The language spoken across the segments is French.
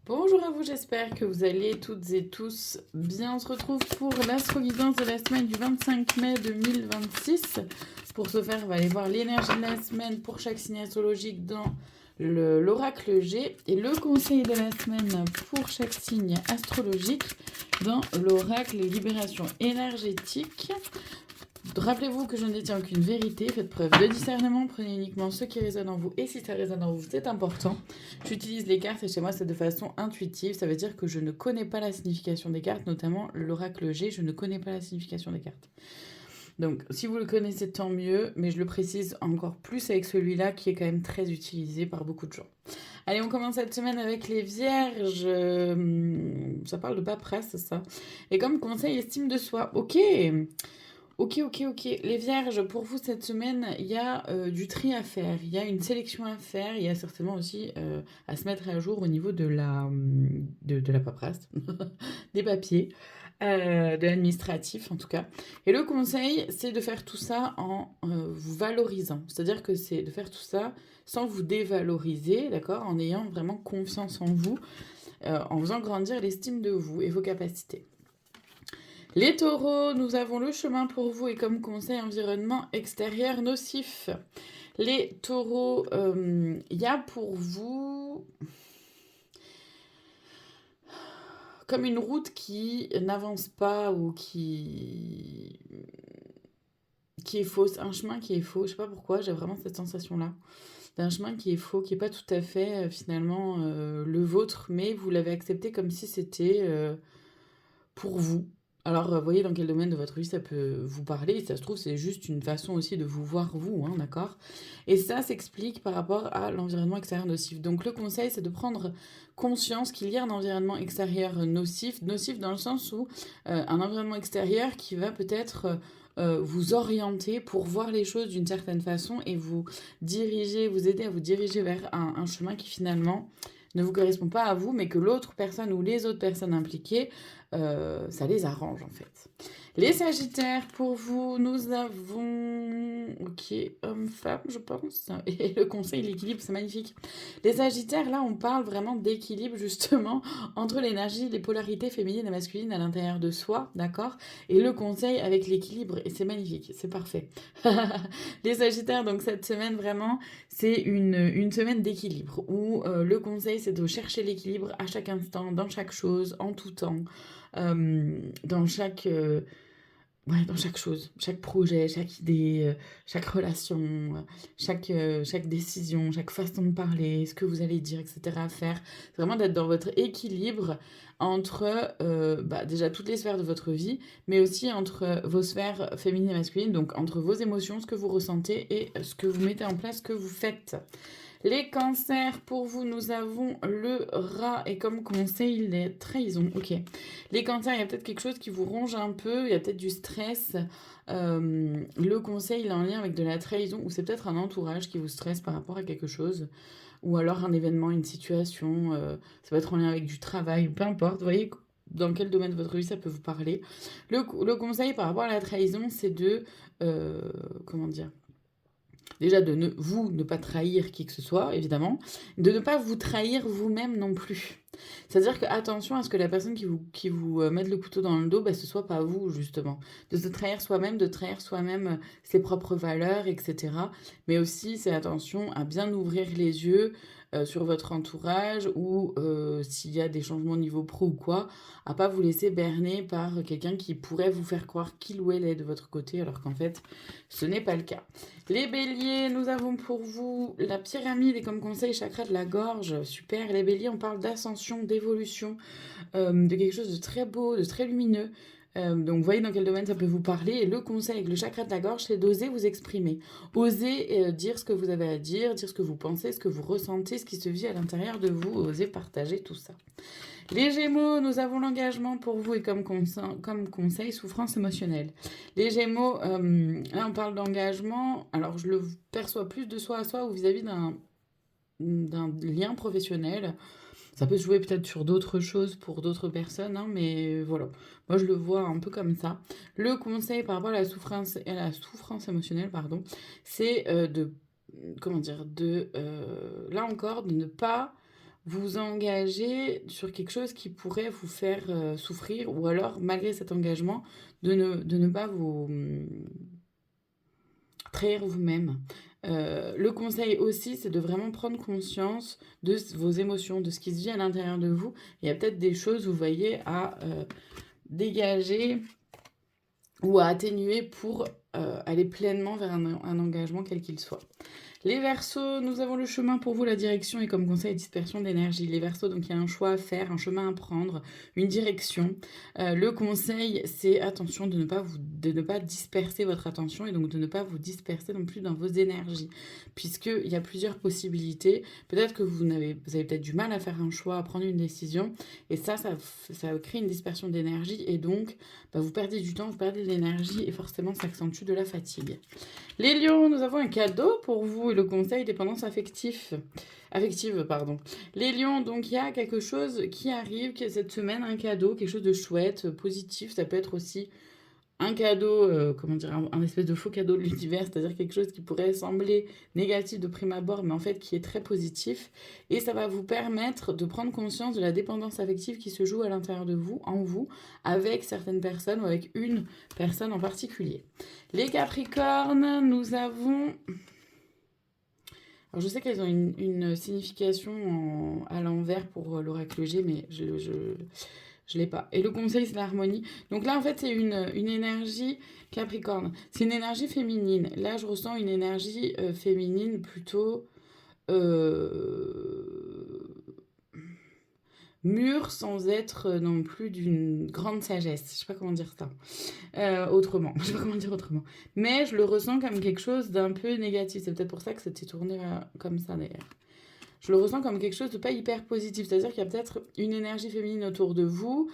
Bonjour à vous, j'espère que vous allez toutes et tous bien. On se retrouve pour l'astro-guidance de la semaine du 25 mai 2026. Pour ce faire, on va aller voir l'énergie de la semaine pour chaque signe astrologique dans l'oracle G et le conseil de la semaine pour chaque signe astrologique dans l'oracle Libération énergétique. Rappelez-vous que je ne détiens aucune vérité, faites preuve de discernement, prenez uniquement ce qui résonne en vous et si ça résonne en vous, c'est important. J'utilise les cartes et chez moi c'est de façon intuitive, ça veut dire que je ne connais pas la signification des cartes, notamment l'oracle G, je ne connais pas la signification des cartes. Donc si vous le connaissez tant mieux, mais je le précise encore plus avec celui-là qui est quand même très utilisé par beaucoup de gens. Allez, on commence cette semaine avec les vierges. Ça parle de paperasse, ça. Et comme conseil, estime de soi. Ok. Ok. Les vierges, pour vous cette semaine, il y a du tri à faire, il y a une sélection à faire, il y a certainement aussi à se mettre à jour au niveau de la paperasse, des papiers, de l'administratif en tout cas. Et le conseil, c'est de faire tout ça en vous valorisant. C'est-à-dire que c'est de faire tout ça sans vous dévaloriser, d'accord, en ayant vraiment confiance en vous, en faisant grandir l'estime de vous et vos capacités. Les taureaux, nous avons le chemin pour vous et comme conseil environnement extérieur nocif. Les taureaux, il y a pour vous comme une route qui n'avance pas ou qui est fausse, un chemin qui est faux. Je sais pas pourquoi, j'ai vraiment cette sensation-là. D'un chemin qui est faux, qui n'est pas tout à fait finalement le vôtre, mais vous l'avez accepté comme si c'était pour vous. Alors, voyez dans quel domaine de votre vie ça peut vous parler. Ça se trouve, c'est juste une façon aussi de vous voir vous, hein, d'accord. Et ça s'explique par rapport à l'environnement extérieur nocif. Donc, le conseil, c'est de prendre conscience qu'il y a un environnement extérieur nocif. Nocif dans le sens où un environnement extérieur qui va peut-être vous orienter pour voir les choses d'une certaine façon et vous diriger, vous aider à vous diriger vers un chemin qui finalement ne vous correspond pas à vous, mais que l'autre personne ou les autres personnes impliquées ça les arrange en fait. Les Sagittaires, pour vous, nous avons... Ok, homme-femme, je pense. Et le conseil, l'équilibre, c'est magnifique. Les Sagittaires, là, on parle vraiment d'équilibre, justement, entre l'énergie, les polarités féminines et masculines à l'intérieur de soi, d'accord. Et le conseil avec l'équilibre, et c'est magnifique, c'est parfait. Les Sagittaires, donc cette semaine, vraiment, c'est une semaine d'équilibre, où le conseil, c'est de chercher l'équilibre à chaque instant, dans chaque chose, en tout temps. Dans dans chaque chose, chaque projet, chaque idée, chaque relation, chaque décision, chaque façon de parler, ce que vous allez dire, etc. à faire. C'est vraiment d'être dans votre équilibre entre déjà toutes les sphères de votre vie, mais aussi entre vos sphères féminines et masculines, donc entre vos émotions, ce que vous ressentez et ce que vous mettez en place, ce que vous faites. Les cancers, pour vous, nous avons le rat et comme conseil, les trahisons. Ok. Les cancers, il y a peut-être quelque chose qui vous ronge un peu, il y a peut-être du stress. Le conseil, il est en lien avec de la trahison ou c'est peut-être un entourage qui vous stresse par rapport à quelque chose ou alors un événement, une situation. Ça peut être en lien avec du travail, peu importe. Vous voyez dans quel domaine de votre vie ça peut vous parler. Le conseil par rapport à la trahison, c'est de... comment dire déjà de ne pas trahir qui que ce soit, évidemment, de ne pas vous trahir vous-même non plus. C'est-à-dire que attention à ce que la personne qui vous mette le couteau dans le dos, ce soit pas vous, justement. De se trahir soi-même, de trahir soi-même ses propres valeurs, etc. Mais aussi, c'est attention à bien ouvrir les yeux sur votre entourage ou s'il y a des changements au niveau pro ou quoi, à pas vous laisser berner par quelqu'un qui pourrait vous faire croire qu'il ou elle est de votre côté, alors qu'en fait, ce n'est pas le cas. Les béliers, nous avons pour vous la pyramide et comme conseil chakra de la gorge. Super. Les béliers, on parle d'ascension, d'évolution, de quelque chose de très beau, de très lumineux. Donc, vous voyez dans quel domaine ça peut vous parler. Et le conseil avec le chakra de la gorge, c'est d'oser vous exprimer. Oser dire ce que vous avez à dire ce que vous pensez, ce que vous ressentez, ce qui se vit à l'intérieur de vous. Oser partager tout ça. Les Gémeaux, nous avons l'engagement pour vous et comme conseil, souffrance émotionnelle. Les Gémeaux, là on parle d'engagement, alors je le perçois plus de soi à soi ou vis-à-vis d'un lien professionnel. Ça peut se jouer peut-être sur d'autres choses pour d'autres personnes, hein, mais voilà. Moi, je le vois un peu comme ça. Le conseil par rapport à la souffrance émotionnelle, pardon, c'est de, comment dire, là encore, de ne pas vous engager sur quelque chose qui pourrait vous faire souffrir, ou alors, malgré cet engagement, de ne pas vous trahir vous-même. Le conseil aussi, c'est de vraiment prendre conscience de vos émotions, de ce qui se vit à l'intérieur de vous. Il y a peut-être des choses, vous voyez, à dégager ou à atténuer pour aller pleinement vers un engagement quel qu'il soit. Les Verseaux, nous avons le chemin pour vous, la direction et comme conseil, dispersion d'énergie. Les Verseaux, donc il y a un choix à faire, un chemin à prendre, une direction. Le conseil, c'est attention de ne pas disperser votre attention et donc de ne pas vous disperser non plus dans vos énergies, puisqu'il y a plusieurs possibilités. Peut-être que vous avez peut-être du mal à faire un choix, à prendre une décision, et ça crée une dispersion d'énergie, et donc vous perdez du temps, vous perdez de l'énergie, et forcément ça accentue de la fatigue. Les lions, nous avons un cadeau pour vous et le conseil dépendance affective. Les lions, donc il y a quelque chose qui arrive cette semaine, un cadeau, quelque chose de chouette, positif. Ça peut être aussi un cadeau, un espèce de faux cadeau de l'univers, c'est-à-dire quelque chose qui pourrait sembler négatif de prime abord, mais en fait qui est très positif. Et ça va vous permettre de prendre conscience de la dépendance affective qui se joue à l'intérieur de vous, en vous, avec certaines personnes ou avec une personne en particulier. Les Capricornes, nous avons... Alors je sais qu'elles ont une signification à l'envers pour l'oracle G, mais je l'ai pas. Et le conseil, c'est l'harmonie. Donc là, en fait, c'est une énergie Capricorne. C'est une énergie féminine. Là, je ressens une énergie féminine plutôt mûre, sans être non plus d'une grande sagesse. Je sais pas comment dire ça autrement. Je sais pas comment dire autrement. Mais je le ressens comme quelque chose d'un peu négatif. C'est peut-être pour ça que ça s'est tourné comme ça, d'ailleurs. Je le ressens comme quelque chose de pas hyper positif. C'est-à-dire qu'il y a peut-être une énergie féminine autour de vous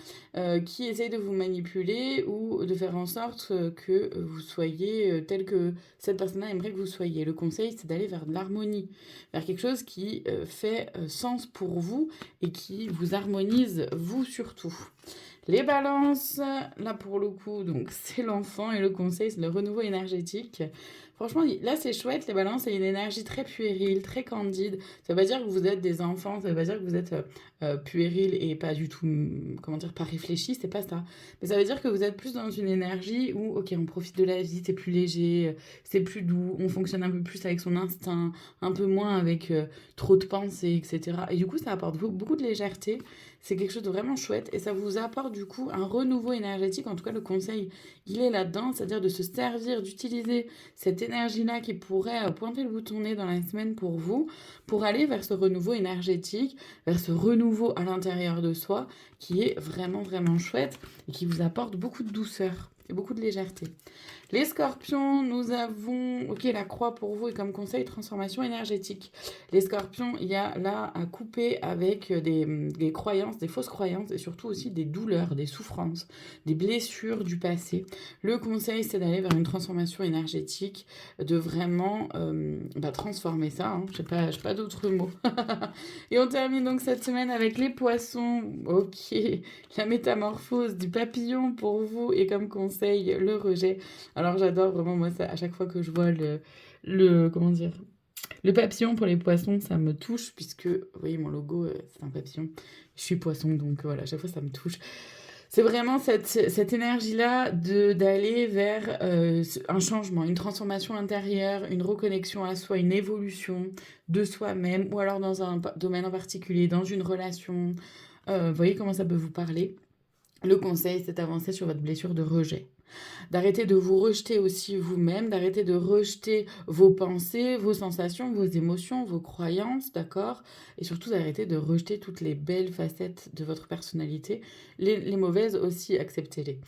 qui essaye de vous manipuler ou de faire en sorte que vous soyez tel que cette personne-là aimerait que vous soyez. Le conseil, c'est d'aller vers de l'harmonie, vers quelque chose qui fait sens pour vous et qui vous harmonise, vous surtout. Les balances, là pour le coup, donc c'est l'enfant et le conseil, c'est le renouveau énergétique. Franchement, là c'est chouette, les balances, c'est une énergie très puérile, très candide. Ça veut pas dire que vous êtes des enfants, ça veut pas dire que vous êtes puéril et pas du tout, pas réfléchi, c'est pas ça. Mais ça veut dire que vous êtes plus dans une énergie où, ok, on profite de la vie, c'est plus léger, c'est plus doux, on fonctionne un peu plus avec son instinct, un peu moins avec trop de pensées, etc. Et du coup, ça apporte beaucoup de légèreté. C'est quelque chose de vraiment chouette et ça vous apporte du coup un renouveau énergétique. En tout cas, le conseil, il est là-dedans, c'est-à-dire de se servir, d'utiliser cette énergie-là qui pourrait pointer le bout de nez dans la semaine pour vous, pour aller vers ce renouveau énergétique, vers ce renouveau à l'intérieur de soi qui est vraiment, vraiment chouette et qui vous apporte beaucoup de douceur et beaucoup de légèreté. Les scorpions, nous avons, ok, la croix pour vous et comme conseil, transformation énergétique. Les scorpions, il y a là à couper avec des croyances, des fausses croyances et surtout aussi des douleurs, des souffrances, des blessures du passé. Le conseil, c'est d'aller vers une transformation énergétique, de vraiment transformer ça. Hein. Je n'ai pas d'autres mots. Et on termine donc cette semaine avec les poissons. Ok, la métamorphose du papillon pour vous et comme conseil, le rejet. Alors j'adore vraiment, moi, ça, à chaque fois que je vois le papillon pour les poissons, ça me touche, puisque, vous voyez, mon logo, c'est un papillon. Je suis poisson, donc voilà, à chaque fois, ça me touche. C'est vraiment cette énergie-là d'aller vers un changement, une transformation intérieure, une reconnexion à soi, une évolution de soi-même, ou alors dans un domaine en particulier, dans une relation. Vous voyez comment ça peut vous parler? Le conseil, c'est d'avancer sur votre blessure de rejet. D'arrêter de vous rejeter aussi vous-même, d'arrêter de rejeter vos pensées, vos sensations, vos émotions, vos croyances, d'accord? Et surtout d'arrêter de rejeter toutes les belles facettes de votre personnalité. Les mauvaises aussi, acceptez-les.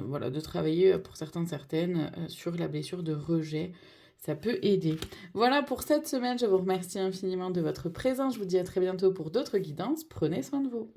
Voilà, de travailler pour certaines sur la blessure de rejet. Ça peut aider. Voilà pour cette semaine. Je vous remercie infiniment de votre présence. Je vous dis à très bientôt pour d'autres guidances. Prenez soin de vous.